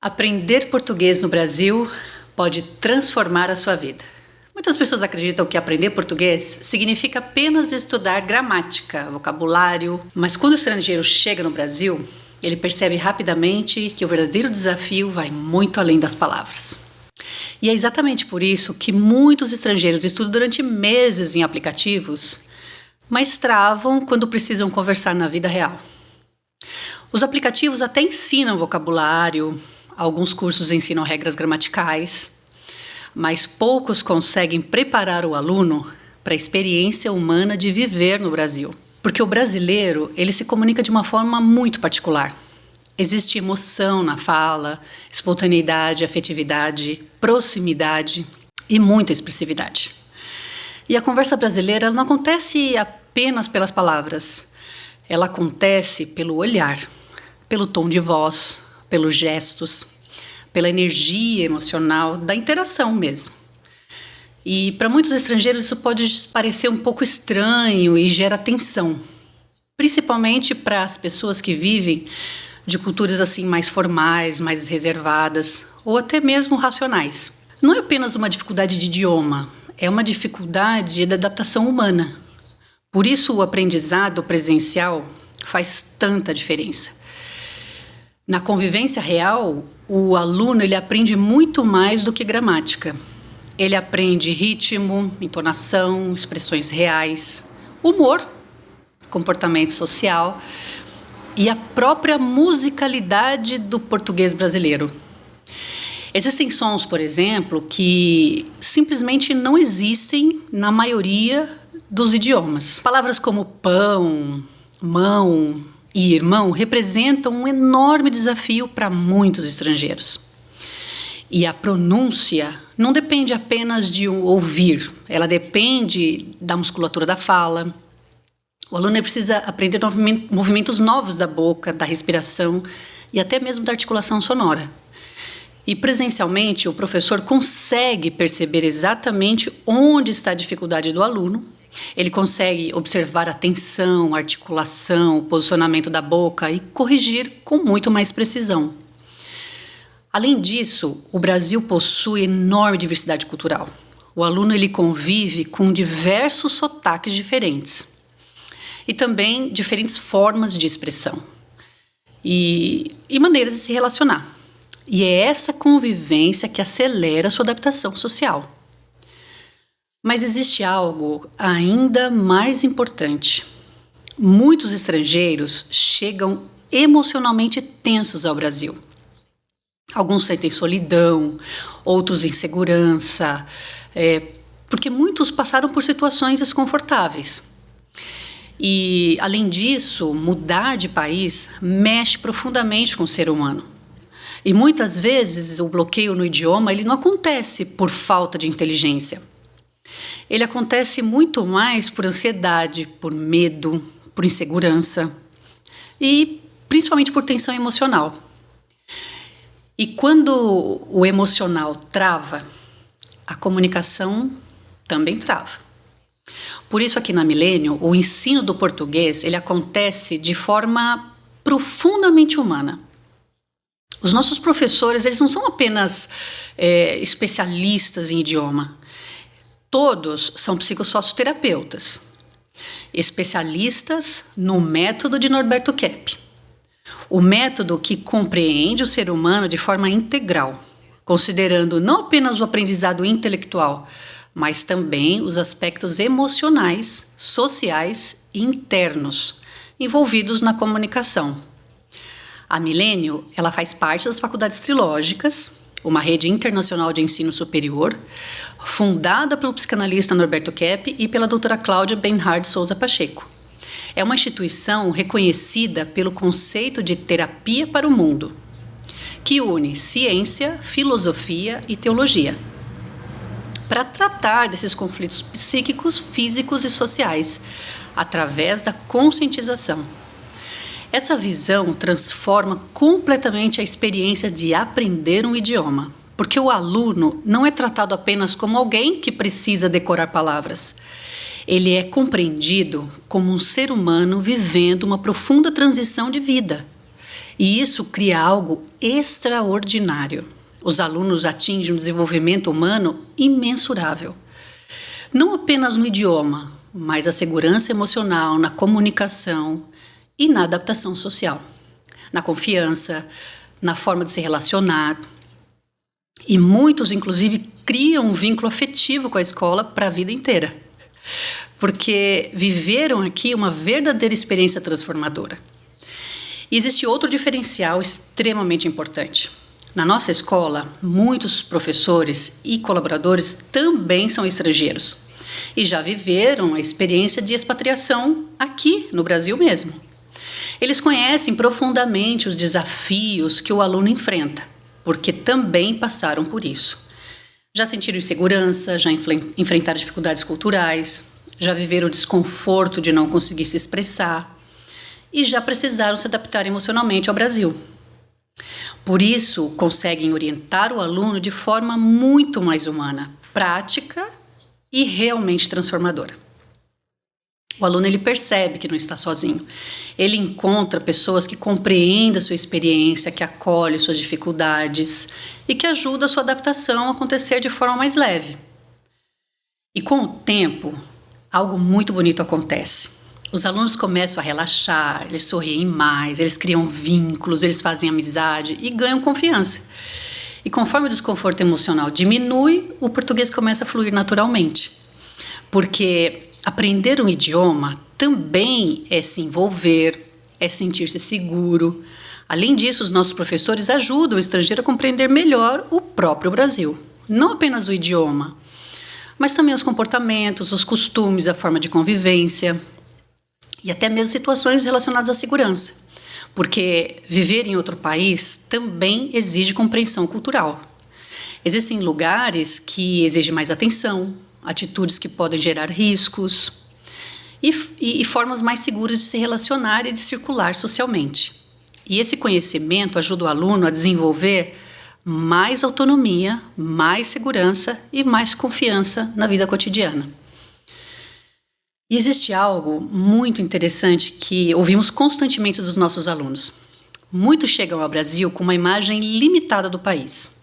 Aprender português no Brasil pode transformar a sua vida. Muitas pessoas acreditam que aprender português significa apenas estudar gramática, vocabulário, mas quando o estrangeiro chega no Brasil, ele percebe rapidamente que o verdadeiro desafio vai muito além das palavras. E é exatamente por isso que muitos estrangeiros estudam durante meses em aplicativos, mas travam quando precisam conversar na vida real. Os aplicativos até ensinam vocabulário, alguns cursos ensinam regras gramaticais, mas poucos conseguem preparar o aluno para a experiência humana de viver no Brasil. Porque o brasileiro, ele se comunica de uma forma muito particular. Existe emoção na fala, espontaneidade, afetividade, proximidade e muita expressividade. E a conversa brasileira não acontece apenas pelas palavras. Ela acontece pelo olhar, pelo tom de voz, pelos gestos, pela energia emocional, da interação mesmo. E para muitos estrangeiros isso pode parecer um pouco estranho e gera tensão, principalmente para as pessoas que vivem de culturas assim mais formais, mais reservadas ou até mesmo racionais. Não é apenas uma dificuldade de idioma, é uma dificuldade da adaptação humana. Por isso o aprendizado presencial faz tanta diferença. Na convivência real, o aluno ele aprende muito mais do que gramática. Ele aprende ritmo, entonação, expressões reais, humor, comportamento social e a própria musicalidade do português brasileiro. Existem sons, por exemplo, que simplesmente não existem na maioria dos idiomas. Palavras como pão, mão e irmão representam um enorme desafio para muitos estrangeiros. E a pronúncia não depende apenas de ouvir, ela depende da musculatura da fala. O aluno precisa aprender movimentos novos da boca, da respiração e até mesmo da articulação sonora. E presencialmente o professor consegue perceber exatamente onde está a dificuldade do aluno. Ele consegue observar a tensão, a articulação, o posicionamento da boca e corrigir com muito mais precisão. Além disso, o Brasil possui enorme diversidade cultural. O aluno ele convive com diversos sotaques diferentes e também diferentes formas de expressão e maneiras de se relacionar. E é essa convivência que acelera a sua adaptação social. Mas existe algo ainda mais importante. Muitos estrangeiros chegam emocionalmente tensos ao Brasil. Alguns sentem solidão, outros insegurança, porque muitos passaram por situações desconfortáveis. E, além disso, mudar de país mexe profundamente com o ser humano. E muitas vezes o bloqueio no idioma ele não acontece por falta de inteligência. Ele acontece muito mais por ansiedade, por medo, por insegurança e principalmente por tensão emocional. E quando o emocional trava, a comunicação também trava. Por isso aqui na Millennium, o ensino do português ele acontece de forma profundamente humana. Os nossos professores eles não são apenas especialistas em idioma. Todos são psicossocioterapeutas, especialistas no método de Norberto Kepp. O método que compreende o ser humano de forma integral, considerando não apenas o aprendizado intelectual, mas também os aspectos emocionais, sociais e internos envolvidos na comunicação. A Millennium, ela faz parte das faculdades trilógicas, uma rede internacional de ensino superior, fundada pelo psicanalista Norberto Kepp e pela doutora Cláudia Benhard Souza Pacheco. É uma instituição reconhecida pelo conceito de terapia para o mundo, que une ciência, filosofia e teologia, para tratar desses conflitos psíquicos, físicos e sociais, através da conscientização. Essa visão transforma completamente a experiência de aprender um idioma, porque o aluno não é tratado apenas como alguém que precisa decorar palavras. Ele é compreendido como um ser humano vivendo uma profunda transição de vida. E isso cria algo extraordinário. Os alunos atingem um desenvolvimento humano imensurável. Não apenas no idioma, mas a segurança emocional, na comunicação e na adaptação social, na confiança, na forma de se relacionar. E muitos, inclusive, criam um vínculo afetivo com a escola para a vida inteira, porque viveram aqui uma verdadeira experiência transformadora. E existe outro diferencial extremamente importante. Na nossa escola, muitos professores e colaboradores também são estrangeiros e já viveram a experiência de expatriação aqui no Brasil mesmo. Eles conhecem profundamente os desafios que o aluno enfrenta, porque também passaram por isso. Já sentiram insegurança, já enfrentaram dificuldades culturais, já viveram o desconforto de não conseguir se expressar e já precisaram se adaptar emocionalmente ao Brasil. Por isso, conseguem orientar o aluno de forma muito mais humana, prática e realmente transformadora. O aluno ele percebe que não está sozinho. Ele encontra pessoas que compreendem a sua experiência, que acolhem suas dificuldades e que ajudam a sua adaptação a acontecer de forma mais leve. E com o tempo, algo muito bonito acontece. Os alunos começam a relaxar, eles sorriem mais, eles criam vínculos, eles fazem amizade e ganham confiança. E conforme o desconforto emocional diminui, o português começa a fluir naturalmente. Porque aprender um idioma também é se envolver, é sentir-se seguro. Além disso, os nossos professores ajudam o estrangeiro a compreender melhor o próprio Brasil. Não apenas o idioma, mas também os comportamentos, os costumes, a forma de convivência e até mesmo situações relacionadas à segurança, porque viver em outro país também exige compreensão cultural. Existem lugares que exigem mais atenção, atitudes que podem gerar riscos e formas mais seguras de se relacionar e de circular socialmente. E esse conhecimento ajuda o aluno a desenvolver mais autonomia, mais segurança e mais confiança na vida cotidiana. E existe algo muito interessante que ouvimos constantemente dos nossos alunos. Muitos chegam ao Brasil com uma imagem limitada do país,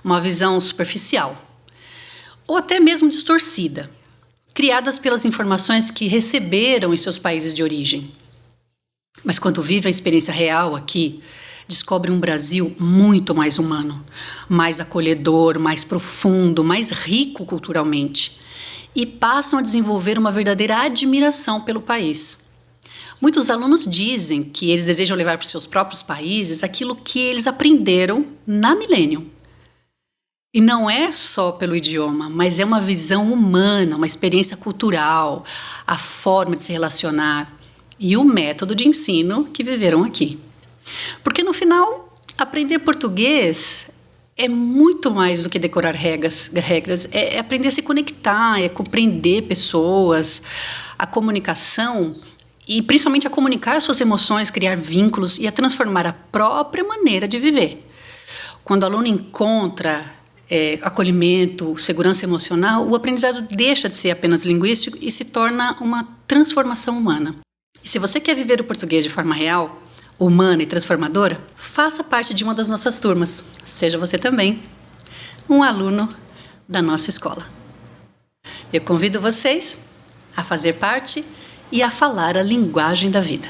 uma visão superficial, ou até mesmo distorcida, criadas pelas informações que receberam em seus países de origem. Mas quando vivem a experiência real aqui, descobrem um Brasil muito mais humano, mais acolhedor, mais profundo, mais rico culturalmente, e passam a desenvolver uma verdadeira admiração pelo país. Muitos alunos dizem que eles desejam levar para os seus próprios países aquilo que eles aprenderam na Millennium. E não é só pelo idioma, mas é uma visão humana, uma experiência cultural, a forma de se relacionar e o método de ensino que viveram aqui. Porque no final, aprender português é muito mais do que decorar regras, é aprender a se conectar, é compreender pessoas, a comunicação e principalmente a comunicar suas emoções, criar vínculos e a transformar a própria maneira de viver. Quando o aluno encontra acolhimento, segurança emocional, o aprendizado deixa de ser apenas linguístico e se torna uma transformação humana. E se você quer viver o português de forma real, humana e transformadora, faça parte de uma das nossas turmas. Seja você também um aluno da nossa escola. Eu convido vocês a fazer parte e a falar a linguagem da vida.